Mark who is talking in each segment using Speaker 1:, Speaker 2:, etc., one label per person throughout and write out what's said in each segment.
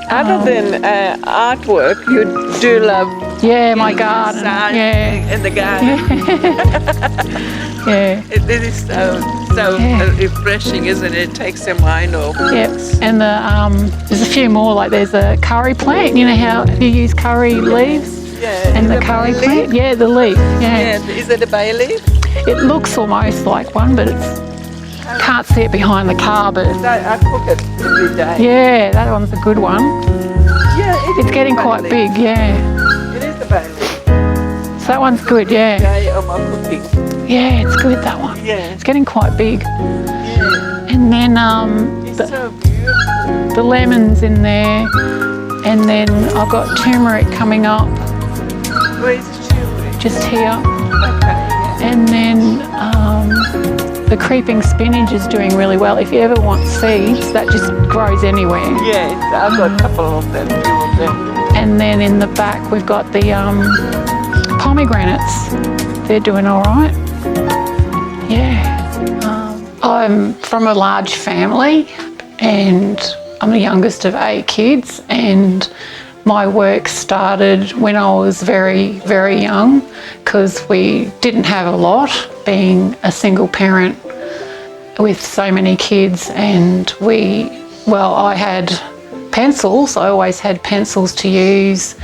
Speaker 1: Other than artwork, you do love
Speaker 2: my garden.
Speaker 1: In the garden. It is so refreshing, isn't it? It takes your mind off.
Speaker 2: Yep. And there's a few more. Like there's a curry plant. You know how you use curry leaves?
Speaker 1: Yeah.
Speaker 2: And the curry plant. Yeah, the leaf. Yeah.
Speaker 1: Is it a bay leaf?
Speaker 2: It looks almost like one, but can't see it behind the car. But
Speaker 1: I cook it every day.
Speaker 2: Yeah, that one's a good one.
Speaker 1: Yeah,
Speaker 2: it's getting quite big. Yeah.
Speaker 1: It is the bay leaf.
Speaker 2: So that one's good. Yeah.
Speaker 1: Day of my cooking.
Speaker 2: Yeah, it's good, that one.
Speaker 1: Yeah.
Speaker 2: It's getting quite big.
Speaker 1: Yeah.
Speaker 2: And then
Speaker 1: It's so beautiful.
Speaker 2: the lemons in there, and then I've got turmeric coming up.
Speaker 1: Where's the turmeric?
Speaker 2: Just here.
Speaker 1: Okay. Yeah.
Speaker 2: And then the creeping spinach is doing really well. If you ever want seeds, that just grows anywhere.
Speaker 1: Yes, I've got a couple of them, few of them.
Speaker 2: And then in the back we've got the pomegranates. They're doing all right. Yeah. I'm from a large family and I'm the youngest of 8 kids, and my work started when I was very, very young because we didn't have a lot, being a single parent with so many kids. And I had pencils. I always had pencils to use,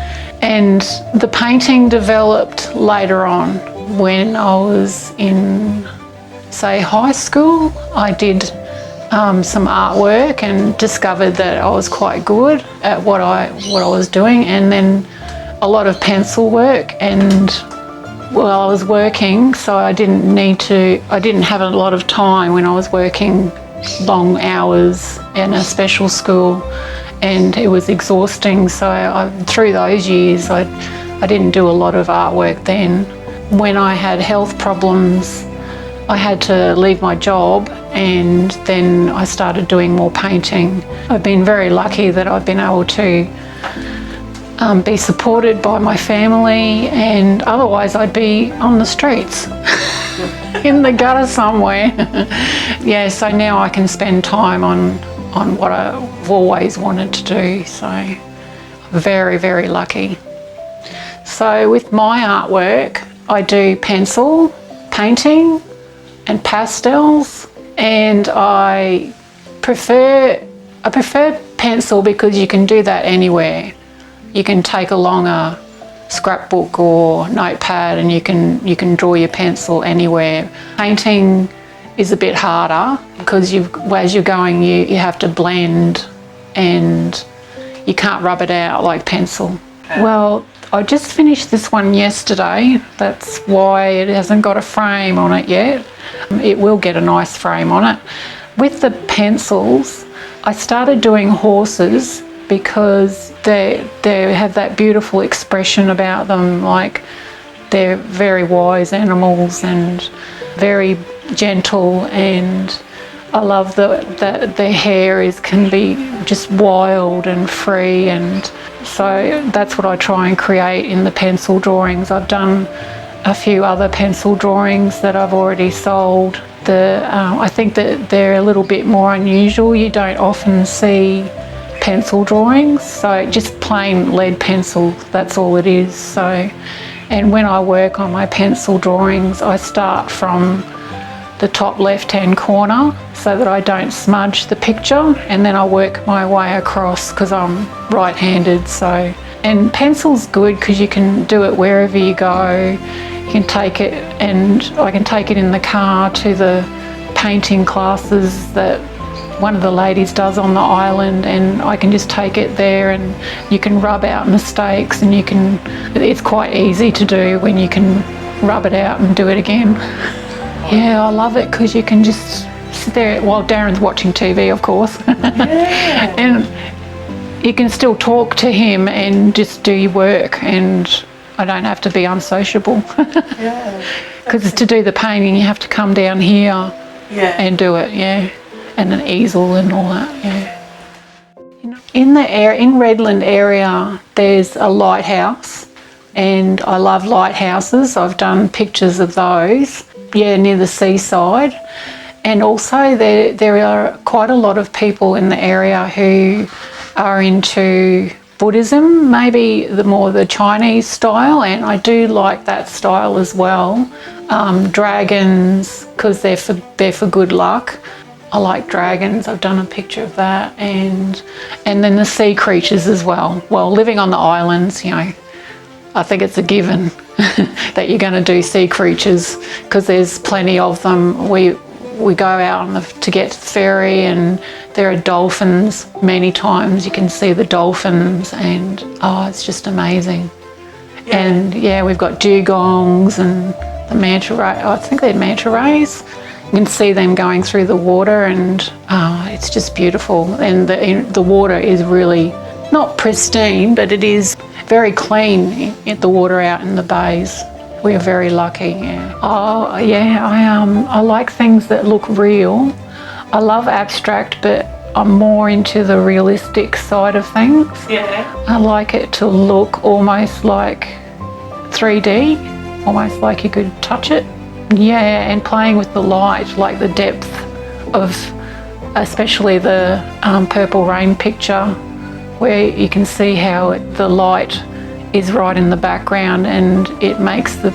Speaker 2: and the painting developed later on. When I was in, say, high school, I did some artwork and discovered that I was quite good at what I was doing, and then a lot of pencil work. And I was working, so I didn't have a lot of time when I was working long hours in a special school, and it was exhausting. So through those years I didn't do a lot of artwork then. When I had health problems, I had to leave my job, and then I started doing more painting. I've been very lucky that I've been able to be supported by my family, and otherwise I'd be on the streets in the gutter somewhere. Yeah, so now I can spend time on what I've always wanted to do, so I'm very, very lucky. So with my artwork, I do pencil, painting and pastels, and I prefer pencil because you can do that anywhere. You can take along a scrapbook or notepad and you can draw your pencil anywhere. Painting is a bit harder because as you're going you have to blend and you can't rub it out like pencil. Well, I just finished this one yesterday. That's why it hasn't got a frame on it yet. It will get a nice frame on it. With the pencils, I started doing horses because they have that beautiful expression about them. Like, they're very wise animals and very gentle, and I love that their hair can be just wild and free, and so that's what I try and create in the pencil drawings. I've done a few other pencil drawings that I've already sold. I think that they're a little bit more unusual. You don't often see pencil drawings, so just plain lead pencil, that's all it is. So, and when I work on my pencil drawings, I start from the top left-hand corner so that I don't smudge the picture, and then I work my way across because I'm right-handed. So, and pencil's good because you can do it wherever you go. You can take it, and I can take it in the car to the painting classes that one of the ladies does on the island, and I can just take it there and you can rub out mistakes, and it's quite easy to do when you can rub it out and do it again. Yeah, I love it because you can just sit there while Darren's watching TV, of course. Yeah. And you can still talk to him and just do your work, and I don't have to be unsociable. Yeah. Because to do the painting, you have to come down here and do it, yeah. And an easel and all that, yeah. In Redland area, there's a lighthouse, and I love lighthouses. I've done pictures of those, near the seaside. And also there are quite a lot of people in the area who are into Buddhism, maybe the Chinese style, and I do like that style as well. Dragons, because they're for good luck. I like dragons. I've done a picture of that, and then the sea creatures as well. Well, living on the islands, I think it's a given that you're going to do sea creatures because there's plenty of them. We go out to get to the ferry, and there are dolphins many times. You can see the dolphins, and it's just amazing. Yeah. And we've got dugongs and the manta ray. I think they're manta rays. You can see them going through the water, and it's just beautiful. And the water is really not pristine, but it is very clean. The water out in the bays. We are very lucky. Yeah. Oh yeah, I like things that look real. I love abstract, but I'm more into the realistic side of things. Yeah. I like it to look almost like 3D, almost like you could touch it. Yeah, and playing with the light, like the depth of, especially the Purple Rain picture, where you can see how the light is right in the background, and it makes the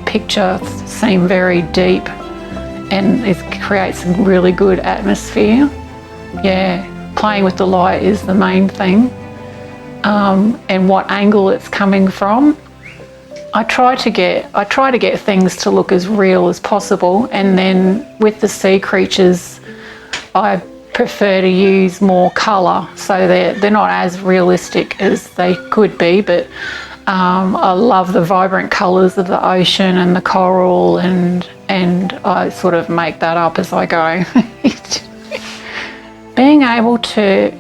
Speaker 2: picture seem very deep, and it creates a really good atmosphere. Yeah, playing with the light is the main thing, and what angle it's coming from. I try to get things to look as real as possible, and then with the sea creatures, I prefer to use more colour, so they're not as realistic as they could be, but I love the vibrant colours of the ocean and the coral, and I sort of make that up as I go. Being able to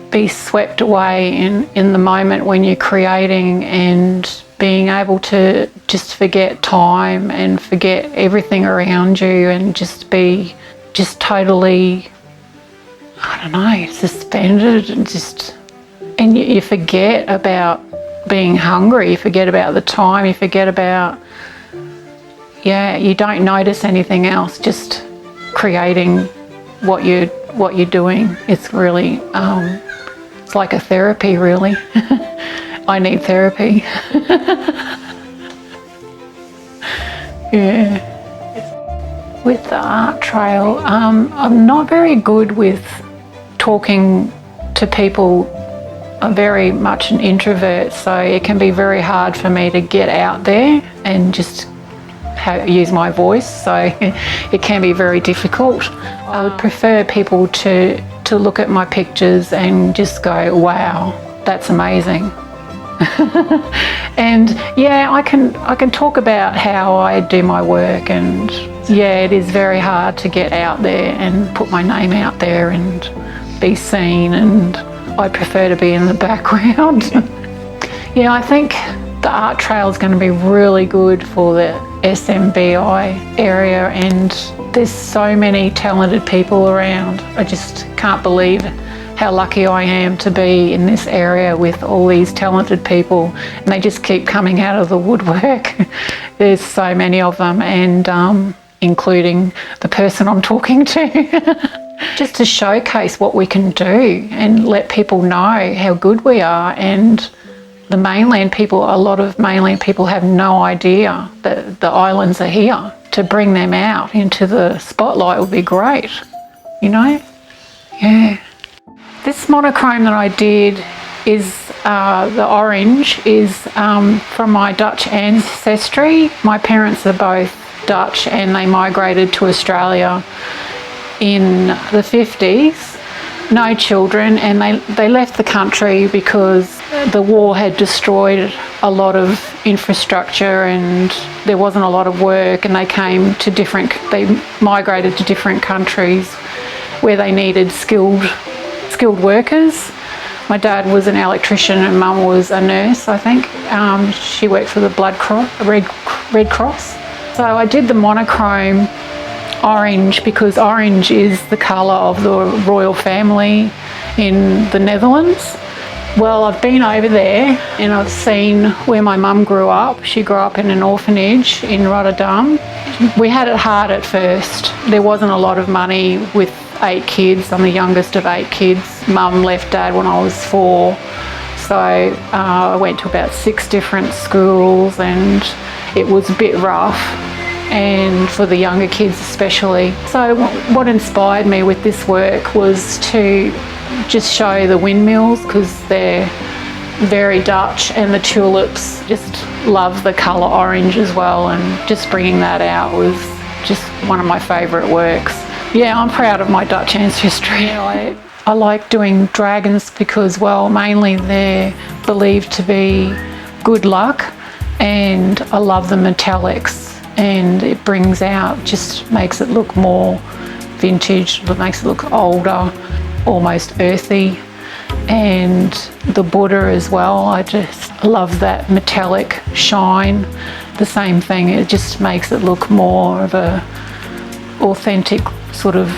Speaker 2: be swept away in the moment when you're creating, and being able to just forget time and forget everything around you, and just be totally, I don't know, suspended, and you forget about being hungry, you forget about the time, you forget about, you don't notice anything else, just creating what you're doing. It's really, it's like a therapy, really. I need therapy. Yeah. With the art trail, I'm not very good with talking to people. I'm very much an introvert, so it can be very hard for me to get out there and just use my voice, so it can be very difficult. I would prefer people to look at my pictures and just go, wow, that's amazing. And I can talk about how I do my work, and it is very hard to get out there and put my name out there and be seen, and I prefer to be in the background. I think the art trail is going to be really good for the SMBI area, and there's so many talented people around. I just can't believe how lucky I am to be in this area with all these talented people, and they just keep coming out of the woodwork. There's so many of them, and including the person I'm talking to. Just to showcase what we can do and let people know how good we are. And the mainland people, a lot of mainland people have no idea that the islands are here. To bring them out into the spotlight would be great, Yeah. This monochrome that I did is, the orange is from my Dutch ancestry. My parents are both Dutch, and they migrated to Australia in the 50s, no children, and they left the country because the war had destroyed a lot of infrastructure, and there wasn't a lot of work, and they migrated to different countries where they needed skilled workers. My dad was an electrician and mum was a nurse, I think. She worked for the Red Cross. So I did the monochrome orange because orange is the colour of the royal family in the Netherlands. Well, I've been over there and I've seen where my mum grew up. She grew up in an orphanage in Rotterdam. We had it hard at first. There wasn't a lot of money with 8 kids. I'm the youngest of 8 kids. Mum left Dad when I was 4. So I went to about 6 different schools, and it was a bit rough, and for the younger kids especially. So what inspired me with this work was to just show the windmills, because they're very Dutch, and the tulips, just love the colour orange as well, and just bringing that out was just one of my favourite works. Yeah, I'm proud of my Dutch ancestry. I like doing dragons because, well, mainly they're believed to be good luck, and I love the metallics, and it brings out, just makes it look more vintage, it makes it look older, almost earthy. And the Buddha as well, I just love that metallic shine. The same thing, it just makes it look more of a authentic sort of,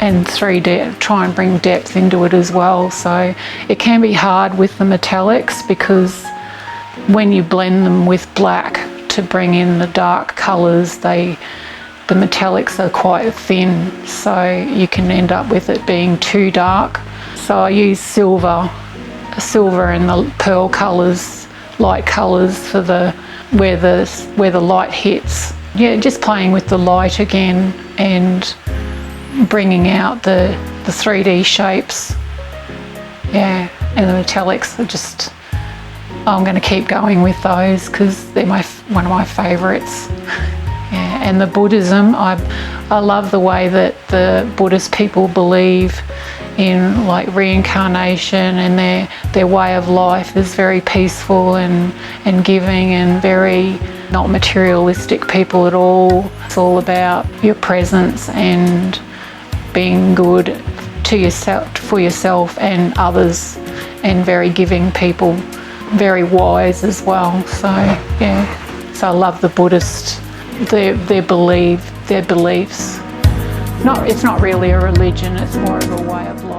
Speaker 2: and 3D, try and bring depth into it as well. So it can be hard with the metallics, because when you blend them with black to bring in the dark colours, the metallics are quite thin, so you can end up with it being too dark. So I use silver and the pearl colours, light colours for where the light hits. Yeah, just playing with the light again and bringing out the 3D shapes. Yeah, and the metallics are just, I'm going to keep going with those because they're one of my favourites. Yeah, and the Buddhism, I love the way that the Buddhist people believe in like reincarnation, and their way of life is very peaceful and giving, and very not materialistic people at all. It's all about your presence and being good to yourself, for yourself and others, and very giving people, very wise as well. So yeah, so I love the Buddhist, their beliefs. It's not really a religion, it's more of a way of life.